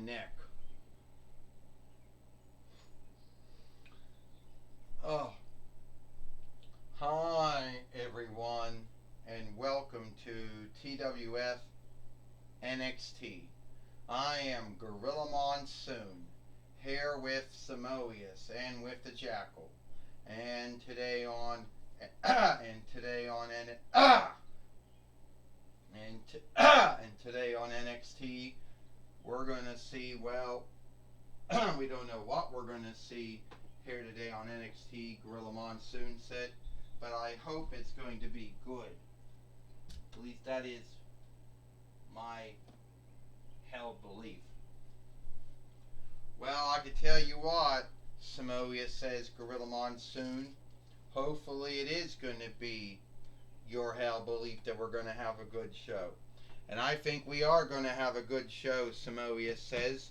neck. Oh, hi everyone, and welcome to TWF NXT. I am Gorilla Monsoon, here with Samoeus and with the Jackal, and today on and today on NXT, we're gonna see. Well, we don't know what we're gonna see here today on NXT. Gorilla Monsoon said, but I hope it's going to be good. At least that is my held belief. Well, I can tell you what, Samoa says, Gorilla Monsoon. Hopefully it is going to be your held belief that we're going to have a good show. And I think we are going to have a good show, Samoa says.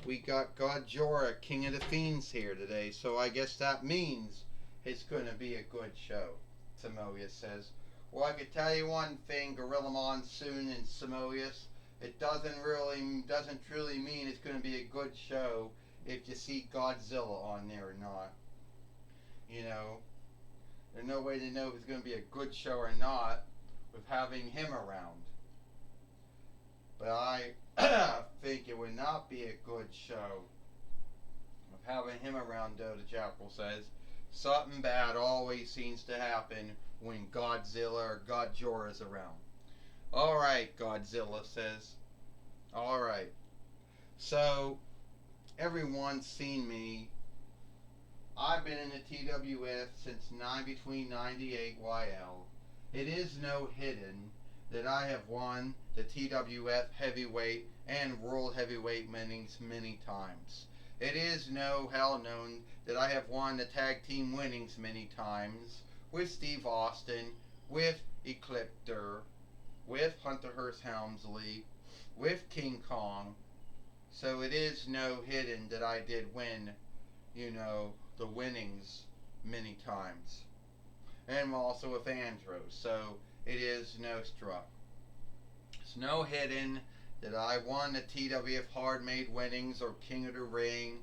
We got God Jorah, King of the Fiends, here today, so I guess that means it's going to be a good show, Samoa says. Well, I could tell you one thing, Gorilla Monsoon and Samoeus. It doesn't truly mean it's going to be a good show if you see Godzilla on there or not. You know, there's no way to know if it's going to be a good show or not with having him around. But I think it would not be a good show with having him around, though, the Jackal says. Something bad always seems to happen when Godzilla or God Jorah is around. Alright, Godzilla says. Alright. So, everyone's seen me. I've been in the TWF since between 98 YL. It is no hidden that I have won the TWF Heavyweight and World Heavyweight winnings many times. It is no hell known that I have won the tag team winnings many times with Steve Austin, with Ecliptor, with Hunter Hearst Helmsley, with King Kong. So it is no hidden that I did win, the winnings many times. And also with Andros. So it is no struck. It's no hidden that I won the TWF Hard Made winnings or King of the Ring,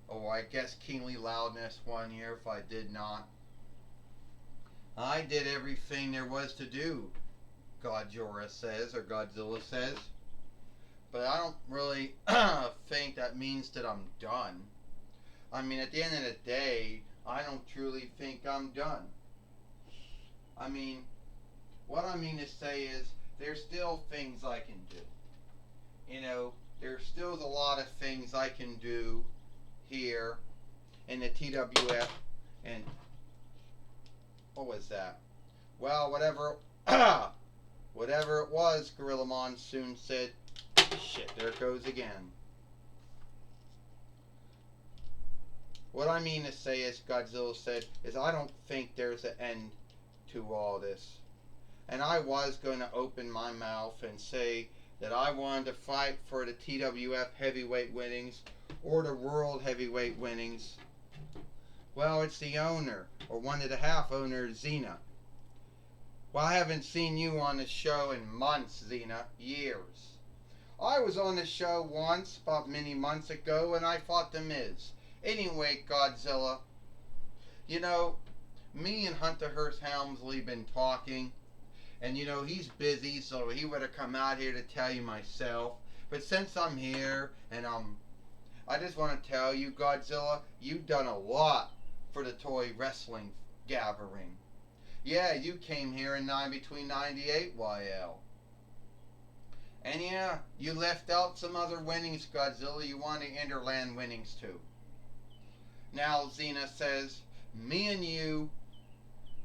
or I guess Kingly Loudness one year if I did not. I did everything there was to do, God Jorah says, or Godzilla says. But I don't really think that means that I'm done. I mean, at the end of the day, I don't truly think I'm done. I mean, what I mean to say is, there's still things I can do. There's still a lot of things I can do here in the TWF. And what was that? Well, whatever it was, Gorilla Monsoon said. Shit, there it goes again. What I mean to say, as Godzilla said, is I don't think there's an end to all this. And I was going to open my mouth and say that I wanted to fight for the TWF Heavyweight winnings or the World Heavyweight winnings. Well, it's the owner, or one of the half owners, Xena. Well, I haven't seen you on the show in months, Xena. Years. I was on the show once, about many months ago, and I fought The Miz. Anyway, Godzilla, me and Hunter Hearst Helmsley been talking, and he's busy, so he would have come out here to tell you myself. But since I'm here, and I just want to tell you, Godzilla, you've done a lot for the toy wrestling gathering. Yeah, you came here in between 98 YL. And yeah, you left out some other winnings, Godzilla. You want the Interland winnings too. Now, Xena says, me and you,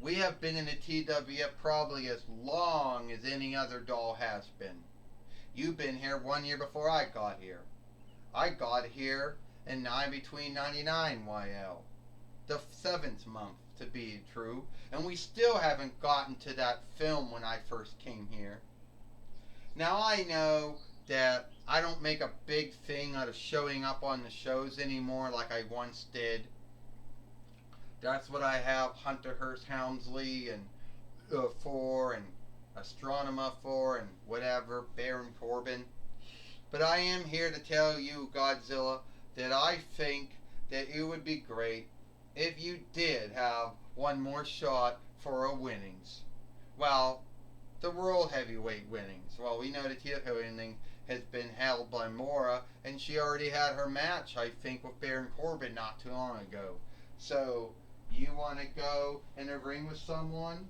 we have been in the TWF probably as long as any other doll has been. You've been here 1 year before I got here. I got here in between 99 YL. The 7th month, to be true. And we still haven't gotten to that film when I first came here. Now, I know that I don't make a big thing out of showing up on the shows anymore like I once did. That's what I have Hunter Hearst Helmsley and for, and Astronema for, and whatever, Baron Corbin. But I am here to tell you, Godzilla, that I think that it would be great if you did have one more shot for a winnings. Well, the World Heavyweight winnings. Well, we know the TF winning has been held by Mora, and she already had her match, I think, with Baron Corbin not too long ago. So, you want to go in a ring with someone?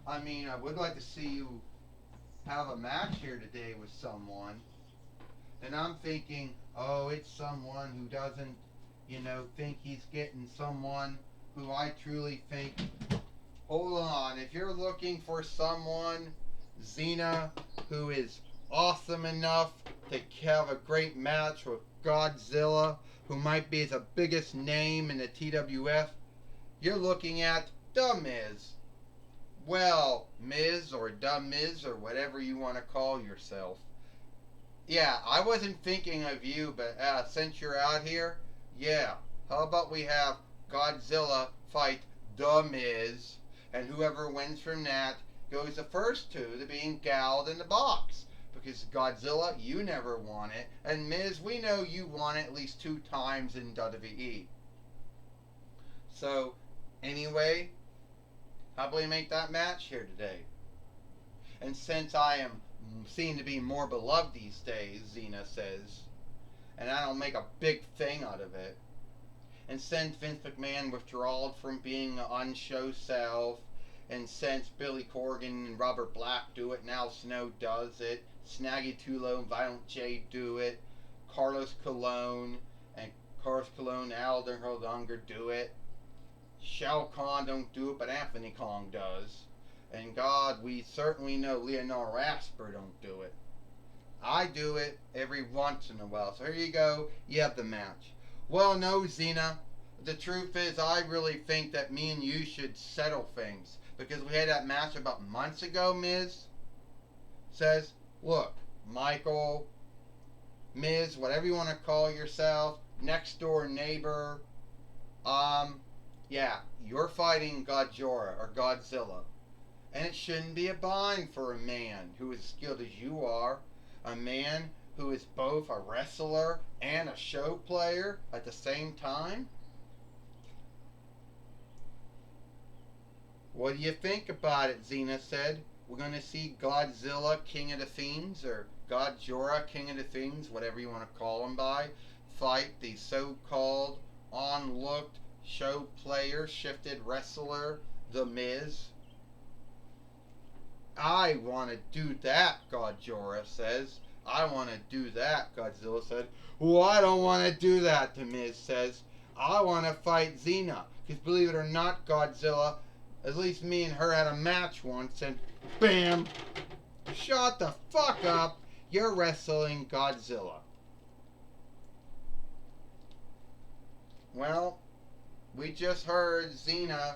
I mean, I would like to see you have a match here today with someone. And I'm thinking, oh, it's someone who doesn't, think he's getting someone who I truly think. Hold on, if you're looking for someone, Xena, who is awesome enough to have a great match with Godzilla, who might be the biggest name in the TWF, you're looking at The Miz. Well, Miz or The Miz or whatever you want to call yourself. Yeah, I wasn't thinking of you, but since you're out here, yeah, how about we have Godzilla fight The Miz, and whoever wins from that goes the first two to being galled in the box. Because Godzilla, you never won it, and Miz, we know you won it at least 2 times in WWE. So, anyway, how about we make that match here today? And since I am seen to be more beloved these days, Xena says, and I don't make a big thing out of it, and since Vince McMahon withdrawed from being an on-show self, and since Billy Corgan and Robert Black do it, now Snow does it, Snaggy Tulo and Violent J do it, Carlos Colon and Carlos Colon Alder Longer do it, Shao Kahn don't do it, but Anthony Kong does. And God, we certainly know Leonor Asper don't do it. I do it every once in a while. So here you go. You have the match. Well, no, Xena. The truth is, I really think that me and you should settle things. Because we had that match about months ago, Miz. Says, look, Michael, Miz, whatever you want to call yourself, next door neighbor, yeah, you're fighting Godzilla or Godzilla. And it shouldn't be a bind for a man who is as skilled as you are. A man who is both a wrestler and a show player at the same time. What do you think about it? Xena said. We're going to see Godzilla, King of the Fiends, or Godzilla, King of the Fiends, whatever you want to call him by, fight the so-called onlooked show player, shifted wrestler, The Miz. I want to do that, Godzilla says. I want to do that, Godzilla said. Well, I don't want to do that, The Miz says. I want to fight Xena. Because believe it or not, Godzilla, at least me and her had a match once, and bam! Shut the fuck up! You're wrestling Godzilla. Well, we just heard Xena,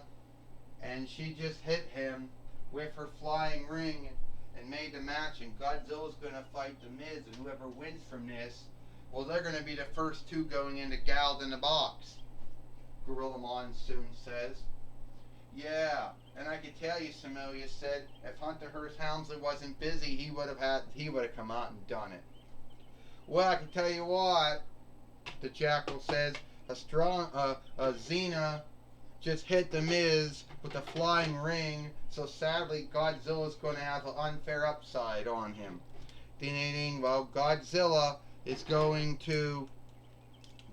and she just hit him with her flying ring and made the match, and Godzilla's going to fight The Miz, and whoever wins from this, well, they're going to be the first two going into Galled in the Box, Gorilla Monsoon says. Yeah, and I can tell you, Samoa said, if Hunter Hearst Helmsley wasn't busy, he would have come out and done it. Well, I can tell you what, the Jackal says, Xena just hit The Miz with a flying ring, so sadly Godzilla's going to have an unfair upside on him. Ding, well, Godzilla is going to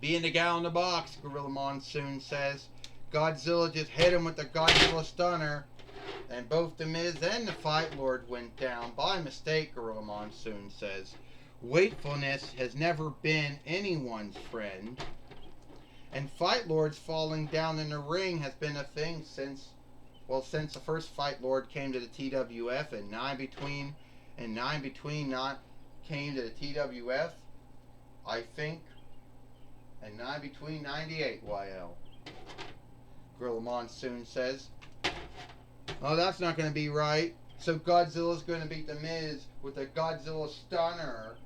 be in the Gal in the Box, Gorilla Monsoon says. Godzilla just hit him with the Godzilla Stunner, and both The Miz and the Fight Lord went down by mistake, Gorilla Monsoon says. Wakefulness has never been anyone's friend. And Fight Lords falling down in the ring has been a thing since the first Fight Lord came to the TWF, and 9 Between not came to the TWF, I think, and 9 Between 98 YL. Gorilla Monsoon says. Oh, that's not going to be right. So Godzilla's going to beat The Miz with a Godzilla Stunner,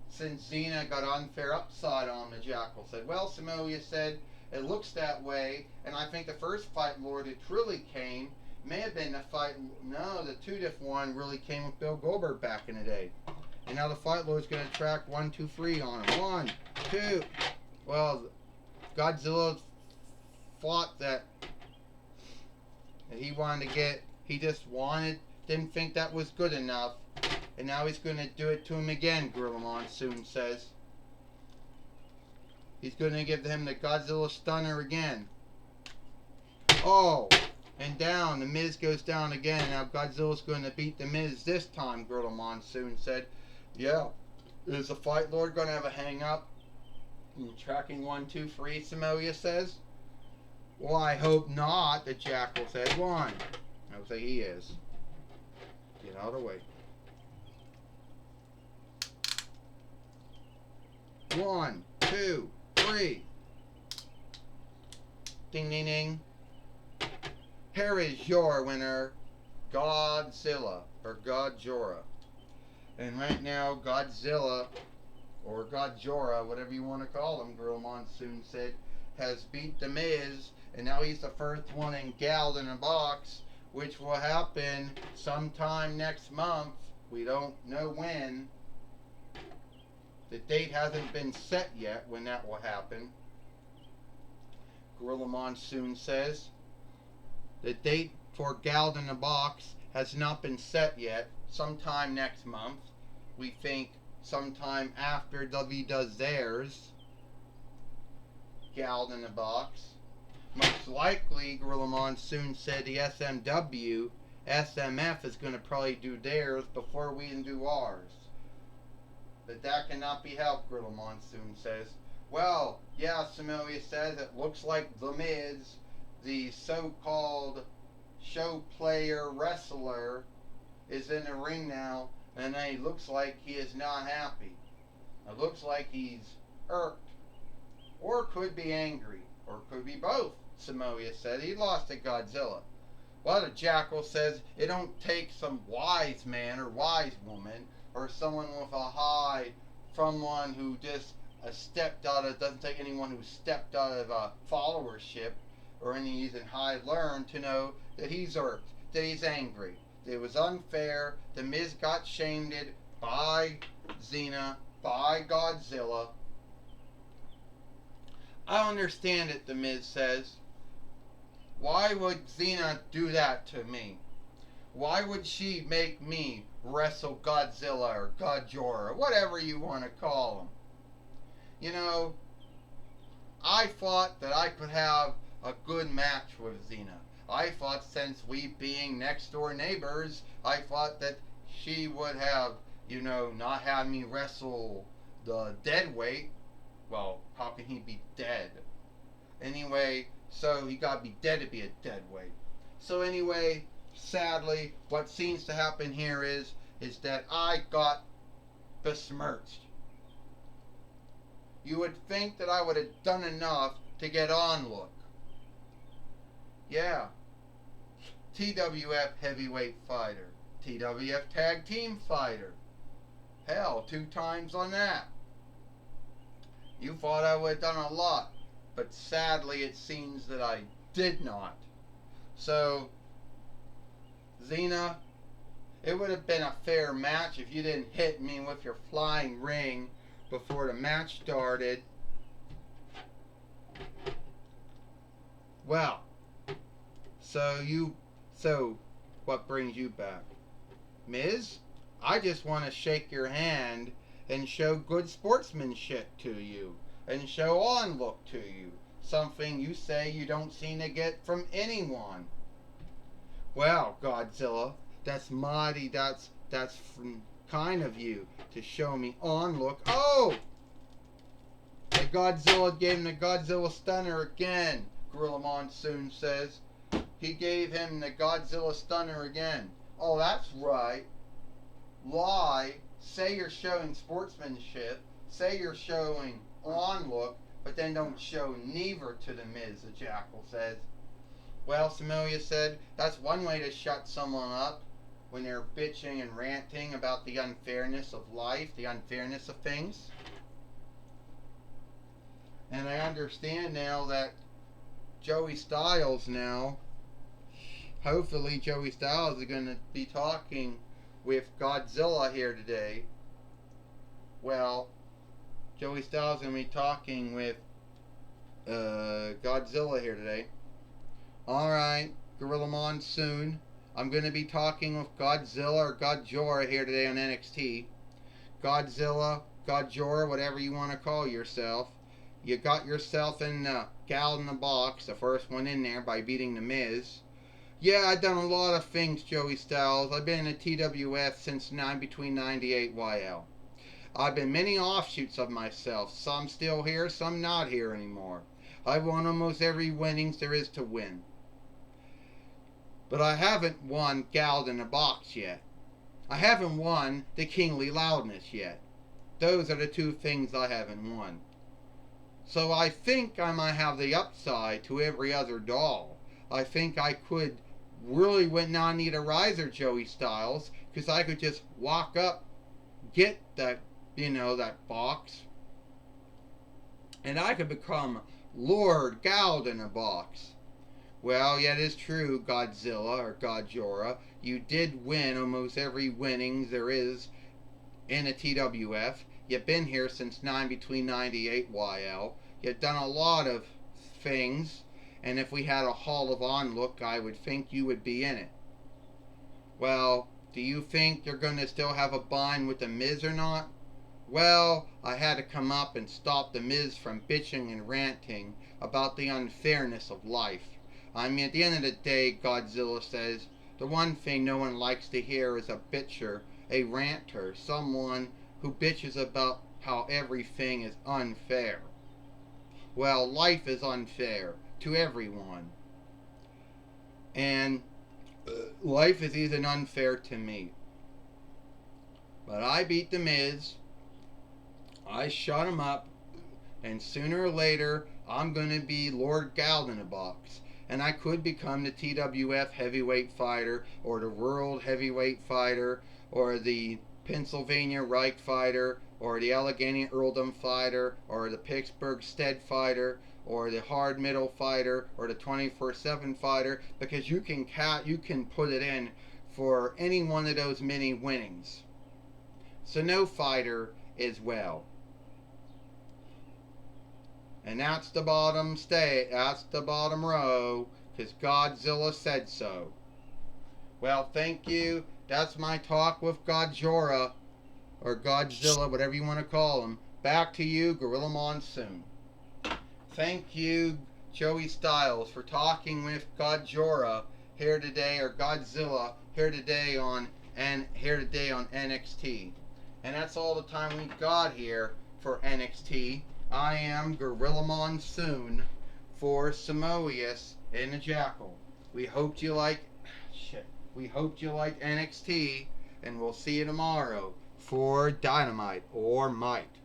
since Xena got unfair upside on the Jackal said. Well, Samoa said, it looks that way, and I think the first Fight Lord that truly came may have been the fight. No, the 2 diff one really came with Bill Goldberg back in the day. And now the Fight Lord's going to track 1, 2, 3 on him. 1, 2. Well, Godzilla thought that he wanted to get, he just didn't think that was good enough. And now he's going to do it to him again, Gorilla Monsoon says. He's going to give him the Godzilla Stunner again. Oh, and down. The Miz goes down again. Now Godzilla's going to beat the Miz this time, Gorilla Monsoon said. Yeah. Is the Fight Lord going to have a hang up? Tracking 1, 2, 3, Samoa says. Well, I hope not, the Jackal said. 1. I would say he is. Get out of the way. 1, 2, 3. Ding, ding, ding. Here is your winner, Godzilla, or Godzilla. And right now, Godzilla, or Godzilla, whatever you want to call him, Gorilla Monsoon said, has beat The Miz, and now he's the first one in Galled in a Box, which will happen sometime next month. We don't know when. The date hasn't been set yet when that will happen. Gorilla Monsoon says. The date for Galled in a Box has not been set yet. Sometime next month. We think sometime after WWE does theirs. Galled in a Box. Most likely, Gorilla Monsoon said the SMW, SMF is going to probably do theirs before we can do ours. But that cannot be helped, Gorilla Monsoon says. Well, yeah, Samoa says it looks like The Miz, the so-called show player wrestler, is in the ring now, and he looks like he is not happy. It looks like he's irked, or could be angry, or could be both, Samoa said. He lost to Godzilla. Well, the Jackal says it don't take some wise man or wise woman or someone with a high, someone who just stepped out of, doesn't take anyone who stepped out of a followership or any even high learned to know that he's irked, that he's angry. It was unfair. The Miz got shamed by Xena, by Godzilla. I understand it, The Miz says. Why would Xena do that to me? Why would she make me wrestle Godzilla or Godzilla, whatever you want to call him? You know, I thought that I could have a good match with Xena. I thought since we being next door neighbors, I thought that she would have, you know, not have me wrestle the dead weight. Well, how can he be dead? Anyway, so he gotta be dead to be a dead weight. So anyway, sadly, what seems to happen here is that I got besmirched. You would think that I would have done enough to get on look. Yeah. TWF heavyweight fighter. TWF tag team fighter. Hell, 2 times on that. You thought I would have done a lot, but sadly it seems that I did not. So, Xena, it would have been a fair match if you didn't hit me with your flying ring before the match started. Well, so what brings you back? Miz, I just want to shake your hand and show good sportsmanship to you and show on look to you. Something you say you don't seem to get from anyone. Well, Godzilla, that's mighty, that's from kind of you to show me on look. Oh! The Godzilla gave him the Godzilla Stunner again, Gorilla Monsoon says. He gave him the Godzilla Stunner again. Oh, that's right. Lie. Say you're showing sportsmanship. Say you're showing on look, but then don't show neither to the Miz, the Jackal says. Well, Samoa said, that's one way to shut someone up when they're bitching and ranting about the unfairness of life, the unfairness of things. And I understand now that Joey Styles now, hopefully Joey Styles is going to be talking with Godzilla here today. Well, Joey Styles gonna be talking with Godzilla here today. Alright, Gorilla Monsoon. I'm gonna be talking with Godzilla or Godjora here today on NXT. Godzilla, Godjora, whatever you want to call yourself. You got yourself in Gal in the Box, the first one in there, by beating The Miz. Yeah, I've done a lot of things, Joey Styles. I've been in the TWF since between 98 YL. I've been many offshoots of myself, some still here, some not here anymore. I've won almost every winnings there is to win. But I haven't won Gal in the Box yet. I haven't won the Kingly Loudness yet. Those are the two things I haven't won. So I think I might have the upside to every other doll. I think I could really not need a riser, Joey Styles, because I could just walk up, get that, that box, and I could become Lord Gal in a Box. Well, yeah, it is true, Godzilla or Godjora. You did win almost every winnings there is in a TWF. You've been here since between 98 YL. You've done a lot of things, and if we had a Hall of Onlook, I would think you would be in it. Well, do you think you're going to still have a bind with The Miz or not? Well, I had to come up and stop The Miz from bitching and ranting about the unfairness of life. I mean, at the end of the day, Godzilla says, the one thing no one likes to hear is a bitcher, a ranter, someone who bitches about how everything is unfair. Well, life is unfair to everyone. And life is even unfair to me. But I beat The Miz. I shut him up. And sooner or later, I'm going to be Lord Gal in a Box. And I could become the TWF heavyweight fighter, or the world heavyweight fighter, or the Pennsylvania Reich fighter, or the Allegheny Earldom fighter, or the Pittsburgh Stead fighter, or the hard middle fighter, or the 24/7 fighter, because you can put it in for any one of those many winnings. So no fighter is well. And that's the bottom that's the bottom row, because Godzilla said so. Well, thank you. That's my talk with Godjora, or Godzilla, whatever you want to call him. Back to you, Gorilla Monsoon. Thank you, Joey Styles, for talking with Godjora here today, or Godzilla here today on NXT. And that's all the time we've got here for NXT. I am Gorilla Monsoon for Samoas and the Jackal. We hoped you liked NXT, and we'll see you tomorrow for Dynamite or Might.